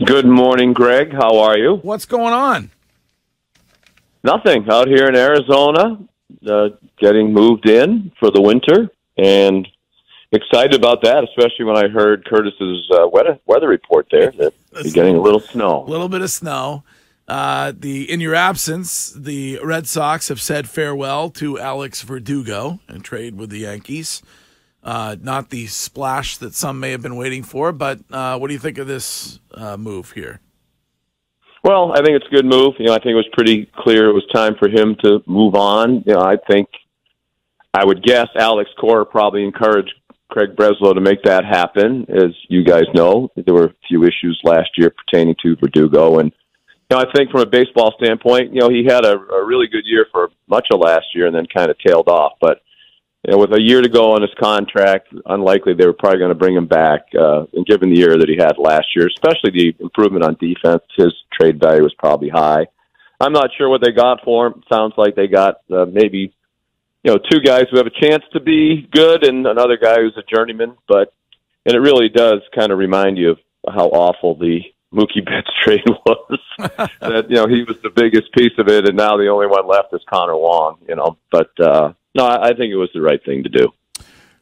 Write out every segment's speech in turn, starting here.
Good morning, Greg. How are you? What's going on? Nothing. Out here in Arizona, getting moved in for the winter, and excited about that, especially when I heard Curtis's weather report there that you're getting a little snow. A little bit of snow. In your absence, the Red Sox have said farewell to Alex Verdugo and trade with the Yankees. Not the splash that some may have been waiting for, but what do you think of this move here? Well, I think it's a good move. I think it was pretty clear it was time for him to move on. I would guess Alex Cora probably encouraged Craig Breslow to make that happen. As you guys know, there were a few issues last year pertaining to Verdugo. And, I think from a baseball standpoint, he had a really good year for much of last year and then kind of tailed off. But, with a year to go on his contract, unlikely they were probably going to bring him back. And given the year that he had last year, especially the improvement on defense, his trade value was probably high. I'm not sure what they got for him. Sounds like they got maybe, two guys who have a chance to be good and another guy who's a journeyman. And it really does kind of remind you of how awful the Mookie Betts trade was. That, he was the biggest piece of it, and now the only one left is Connor Long, No, I think it was the right thing to do.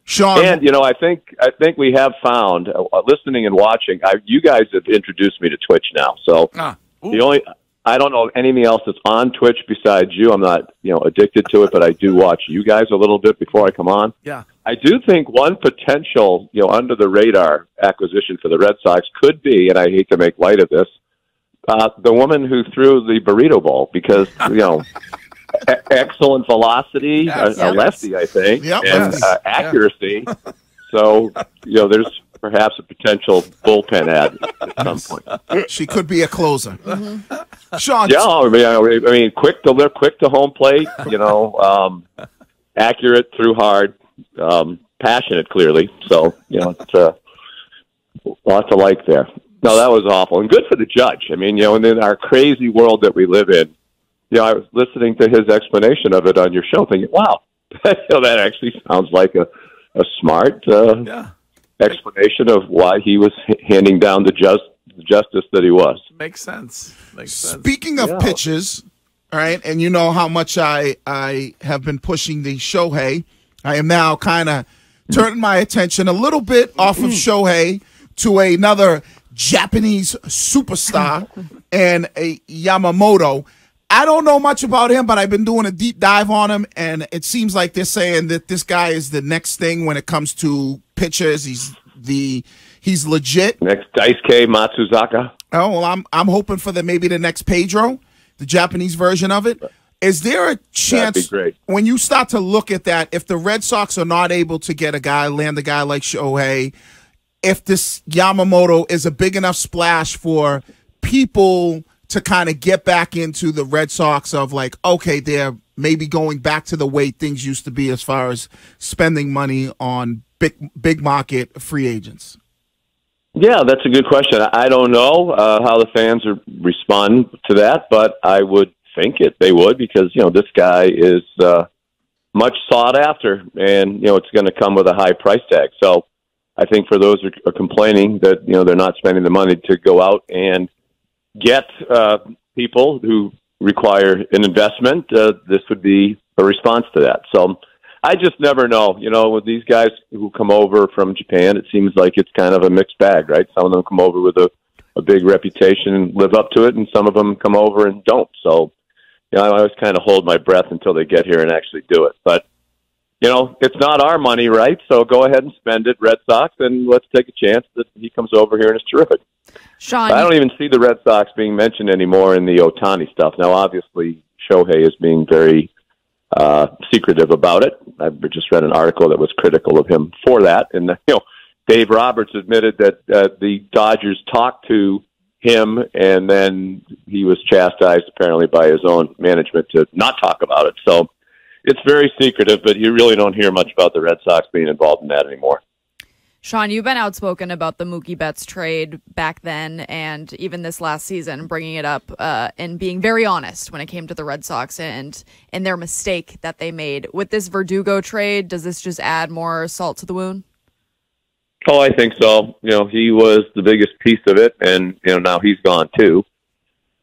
Sean, and I think we have found, listening and watching. You guys have introduced me to Twitch now, so I don't know anything else that's on Twitch besides you. I'm not addicted to it, but I do watch you guys a little bit before I come on. Yeah, I do think one potential under the radar acquisition for the Red Sox could be, and I hate to make light of this, the woman who threw the burrito bowl because excellent velocity, a lefty, I think, and accuracy. So, there's perhaps a potential bullpen ad at some point. She could be a closer. Mm-hmm. Sean. Yeah, I mean, quick to home plate, accurate, threw hard, passionate, clearly. So, it's lots of like there. No, that was awful. And good for the judge. I mean, in our crazy world that we live in, I was listening to his explanation of it on your show, thinking, "Wow, that actually sounds like a smart explanation of why he was handing down the justice that he was." Makes sense. Speaking of pitches, all right, and you know how much I have been pushing the Shohei. I am now kind of turning my attention a little bit off of Shohei to another Japanese superstar and a Yamamoto. I don't know much about him, but I've been doing a deep dive on him, and it seems like they're saying that this guy is the next thing when it comes to pitchers. He's legit. Next Daisuke Matsuzaka. Oh, well, I'm hoping for maybe the next Pedro, the Japanese version of it. Is there a chance when you start to look at that, if the Red Sox are not able to get land a guy like Shohei, if this Yamamoto is a big enough splash for people to kind of get back into the Red Sox of like, okay, they're maybe going back to the way things used to be as far as spending money on big market free agents? Yeah, that's a good question. I don't know how the fans respond to that, but I would think they would because, this guy is much sought after and, it's going to come with a high price tag. So I think for those who are complaining that, they're not spending the money to go out and get people who require an investment, this would be a response to that. So I just never know. With these guys who come over from Japan, it seems like it's kind of a mixed bag, right? Some of them come over with a big reputation and live up to it, and some of them come over and don't. So, I always kind of hold my breath until they get here and actually do it. But, it's not our money, right? So go ahead and spend it, Red Sox, and let's take a chance that he comes over here and it's terrific. Sean, I don't even see the Red Sox being mentioned anymore in the Ohtani stuff. Now, obviously, Shohei is being very secretive about it. I've just read an article that was critical of him for that. And, Dave Roberts admitted that the Dodgers talked to him, and then he was chastised, apparently, by his own management to not talk about it. So it's very secretive, but you really don't hear much about the Red Sox being involved in that anymore. Sean, you've been outspoken about the Mookie Betts trade back then and even this last season, bringing it up and being very honest when it came to the Red Sox and their mistake that they made. With this Verdugo trade, does this just add more salt to the wound? Oh, I think so. He was the biggest piece of it, and now he's gone too.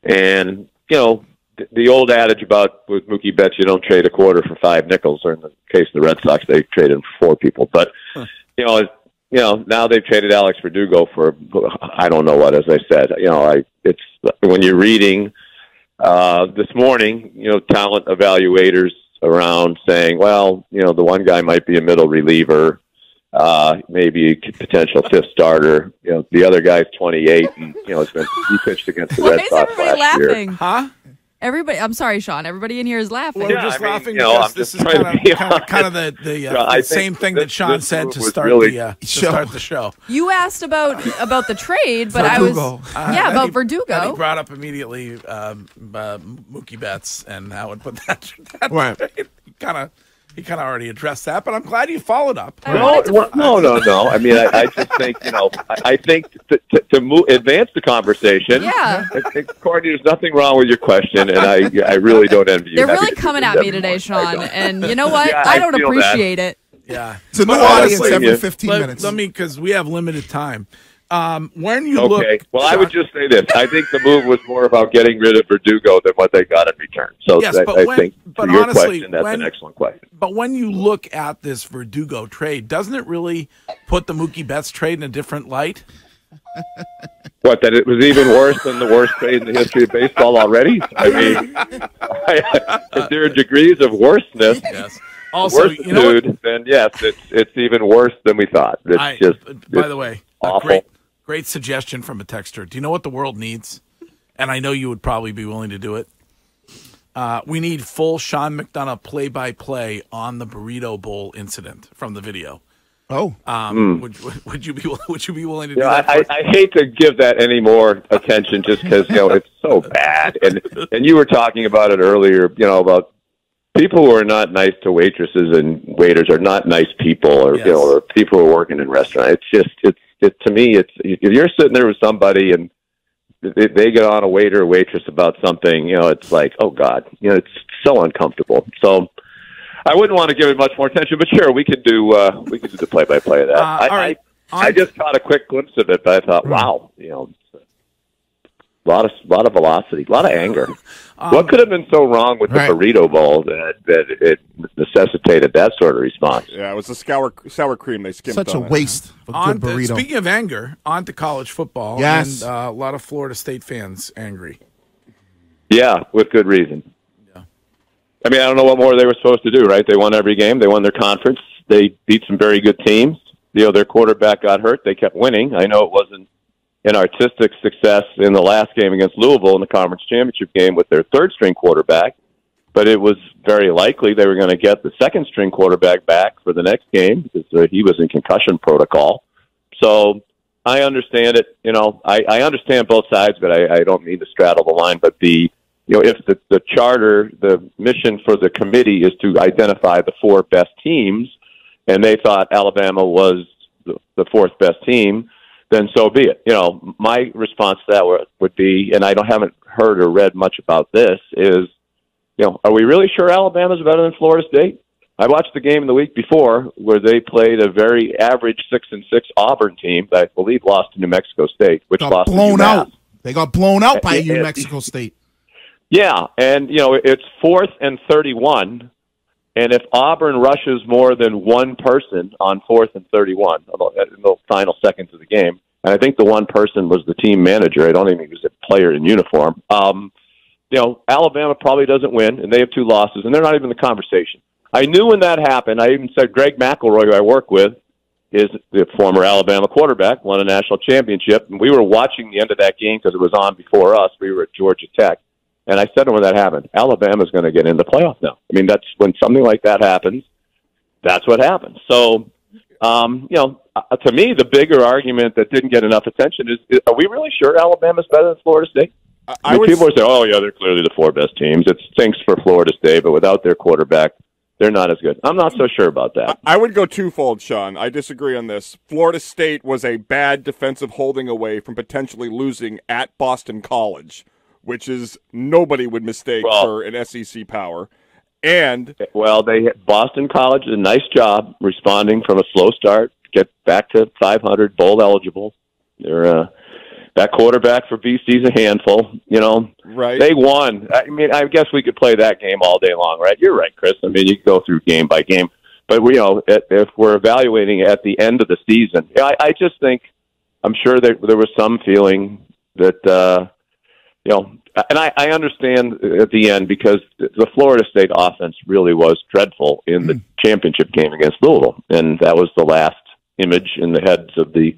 And the old adage about with Mookie Betts, you don't trade a quarter for 5 nickels, or in the case of the Red Sox, they traded him for 4 people. But now they've traded Alex Verdugo for I don't know what. As I said, it's when you're reading this morning, talent evaluators around saying, well, the one guy might be a middle reliever, maybe a potential 5th starter. The other guy's 28, and he pitched against the Red Sox last year. Huh? Everybody, I'm sorry, Sean. Everybody in here is laughing. Well, we're just laughing because this is kind of the same thing that Sean said to start the show. You asked about the trade, but Verdugo. about Verdugo. And he brought up immediately Mookie Betts and how it put that right. trade. He kind of already addressed that, but I'm glad you folled up. No. I mean, I just think, I think to advance the conversation. Yeah. I think, Courtney, there's nothing wrong with your question, and I really don't envy you. They're really coming at me today, Sean, and you know what? Yeah, I don't appreciate it. Yeah. It's a new audience every 15 minutes. Because we have limited time. When you look, well, Sean, I would just say this: I think the move was more about getting rid of Verdugo than what they got in return. So yes, I think to your question, that's an excellent question. But when you look at this Verdugo trade, doesn't it really put the Mookie Betts trade in a different light? What, that it was even worse than the worst trade in the history of baseball already? I mean, if there are degrees of worseness, yes. Also, then yes, it's even worse than we thought. By the way, awful. Great suggestion from a texter. Do you know what the world needs? And I know you would probably be willing to do it. We need full Sean McDonough play-by-play on the Burrito Bowl incident from the video. Oh, would you be willing to do that? I hate to give that any more attention just because it's so bad. And you were talking about it earlier. About people who are not nice to waitresses and waiters are not nice people, or yes. Or people who are working in restaurants. To me, it's if you're sitting there with somebody and they get on a waiter or waitress about something, it's like, oh God, it's so uncomfortable. So I wouldn't want to give it much more attention, but sure, we could do the play-by-play of that. All right. I just caught a quick glimpse of it, but I thought, wow, a lot of velocity, a lot of anger. What could have been so wrong with the burrito bowl that it necessitated that sort of response? Yeah, it was the sour cream they skimped on. Such a waste of good burrito. Speaking of anger, on to college football. Yes. And a lot of Florida State fans angry. Yeah, with good reason. Yeah. I mean, I don't know what more they were supposed to do, right? They won every game. They won their conference. They beat some very good teams. Their quarterback got hurt. They kept winning. I know it wasn't an artistic success in the last game against Louisville in the conference championship game with their third-string quarterback, but it was very likely they were going to get the second-string quarterback back for the next game because he was in concussion protocol. So I understand it. I understand both sides, but I don't mean to straddle the line. But if the charter, the mission for the committee is to identify the 4 best teams, and they thought Alabama was the 4th best team, then so be it. My response to that would be, and I haven't heard or read much about this, is, are we really sure Alabama's better than Florida State? I watched the game the week before where they played a very average 6-6 Auburn team that I believe lost to New Mexico State, which lost to UMass. They got blown out by New Mexico State. Yeah, and it's 4th and 31. And if Auburn rushes more than one person on 4th and 31 in the final seconds of the game, and I think the one person was the team manager. I don't even think he was a player in uniform. Alabama probably doesn't win, and they have 2 losses, and they're not even in the conversation. I knew when that happened. I even said Greg McElroy, who I work with, is the former Alabama quarterback, won a national championship, and we were watching the end of that game because it was on before us. We were at Georgia Tech. And I said when that happened, Alabama's going to get in the playoff now. I mean, that's when something like that happens, that's what happens. So, to me, the bigger argument that didn't get enough attention is are we really sure Alabama's better than Florida State? People would say, oh, yeah, they're clearly the 4 best teams. It stinks for Florida State, but without their quarterback, they're not as good. I'm not so sure about that. I would go twofold, Sean. I disagree on this. Florida State was a bad defensive holding away from potentially losing at Boston College, which is nobody would mistake for an SEC power. And Boston College did a nice job responding from a slow start get back to 500, bowl eligible. They're that quarterback for BC's a handful. Right? They won. I mean, I guess we could play that game all day long, right? You're right, Chris. I mean, you can go through game by game, but if we're evaluating at the end of the season, I just think I'm sure that there was some feeling that and I understand at the end because the Florida State offense really was dreadful in the championship game against Louisville, and that was the last image in the heads of the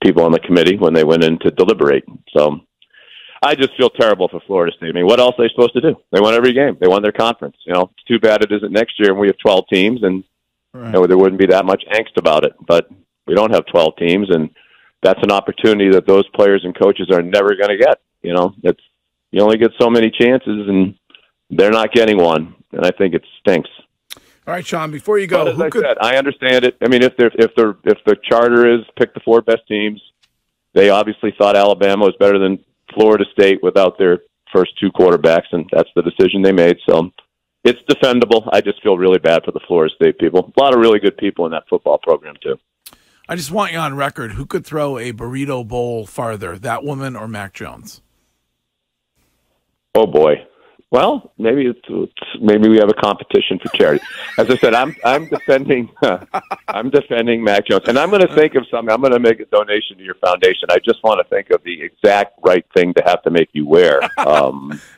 people on the committee when they went in to deliberate. So I just feel terrible for Florida State. I mean, what else are they supposed to do? They won every game. They won their conference. It's too bad it isn't next year and we have 12 teams, and there wouldn't be that much angst about it. But we don't have 12 teams, and that's an opportunity that those players and coaches are never going to get. You only get so many chances, and they're not getting one, and I think it stinks. All right, Sean, before you go, but as I said, I understand it. I mean, if the charter is pick the 4 best teams, they obviously thought Alabama was better than Florida State without their first 2 quarterbacks, and that's the decision they made. So it's defendable. I just feel really bad for the Florida State people. A lot of really good people in that football program, too. I just want you on record. Who could throw a burrito bowl farther, that woman or Mac Jones? Oh, boy. Well, maybe we have a competition for charity. As I said, I'm defending Mac Jones, and I'm going to think of something. I'm going to make a donation to your foundation. I just want to think of the exact right thing to have to make you wear.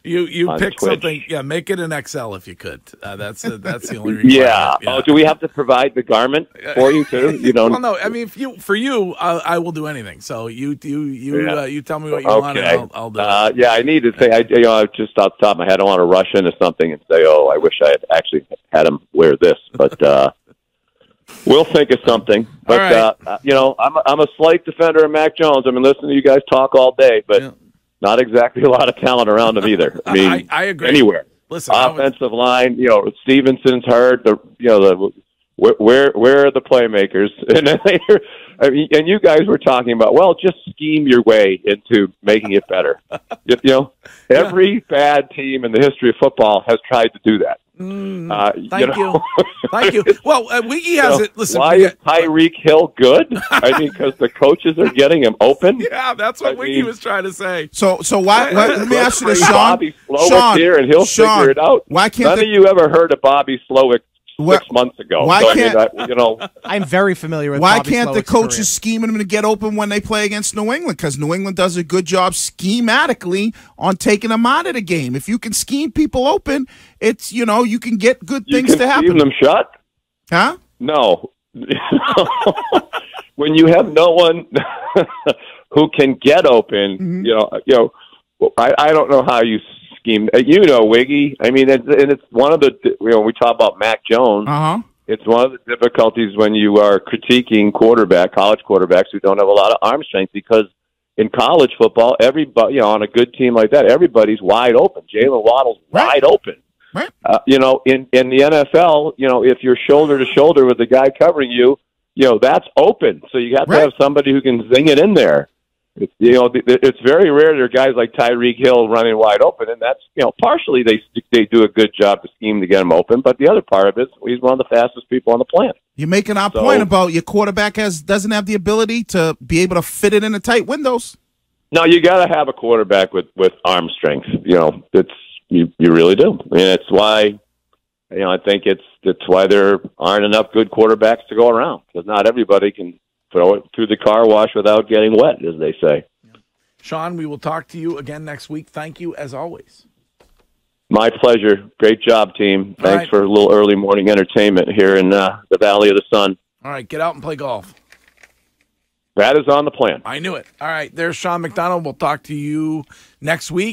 You pick Twitch. Something. Yeah, make it an XL if you could. That's the only reason. Yeah. Oh, do we have to provide the garment for you too? Well, no. I mean, for you, I will do anything. So you tell me what you want, and I'll do it. Yeah, I need to say, just off the top of my head, I don't want to rush into something and say, "Oh, I wish I had actually had him wear this," but we'll think of something. But I'm a slight defender of Mac Jones. I've been listening to you guys talk all day, but not exactly a lot of talent around him either. I mean, I agree. Anywhere, listen, offensive line. Stevenson's hurt. Where are the playmakers? And you guys were talking about, well, just scheme your way into making it better. Every bad team in the history of football has tried to do that. Thank you. Thank you. Well, Wiki has it. Listen, why is Tyreek Hill good? I mean, because the coaches are getting him open. Yeah, that's what Wiki was trying to say. So why? Let me ask you this, Sean. Bobby Slowick here, and he'll figure it out. Why can't none of you ever heard of Bobby Slowick 6 months ago? I'm very familiar with. Why Bobby can't Slowick's the coaches career. scheme them to get open when they play against New England? Because New England does a good job schematically on taking them out of the game. If you can scheme people open, it's you can get good things to happen. Scheme them shut? Huh? No. When you have no one who can get open, I don't know how you scheme. Wiggy. I mean, it's one of the. We talk about Mac Jones. It's one of the difficulties when you are critiquing college quarterbacks who don't have a lot of arm strength, because in college football, everybody, on a good team like that, everybody's wide open. Jalen Waddle's wide open. Right. In the NFL, if you're shoulder to shoulder with the guy covering you, that's open. So you have to have somebody who can zing it in there. It's very rare there are guys like Tyreek Hill running wide open, and that's partially they do a good job to scheme to get him open, but the other part of it is he's one of the fastest people on the planet. You're making our point about your quarterback doesn't have the ability to be able to fit it in the tight windows. No, you got to have a quarterback with arm strength. You really do. I mean, it's why I think it's why there aren't enough good quarterbacks to go around, because not everybody can throw it through the car wash without getting wet, as they say. Sean, we will talk to you again next week. Thank you, as always. My pleasure. Great job, team. Thanks for a little early morning entertainment here in the Valley of the Sun. All right, get out and play golf. That is on the plan. I knew it. All right, there's Sean McDonough. We'll talk to you next week.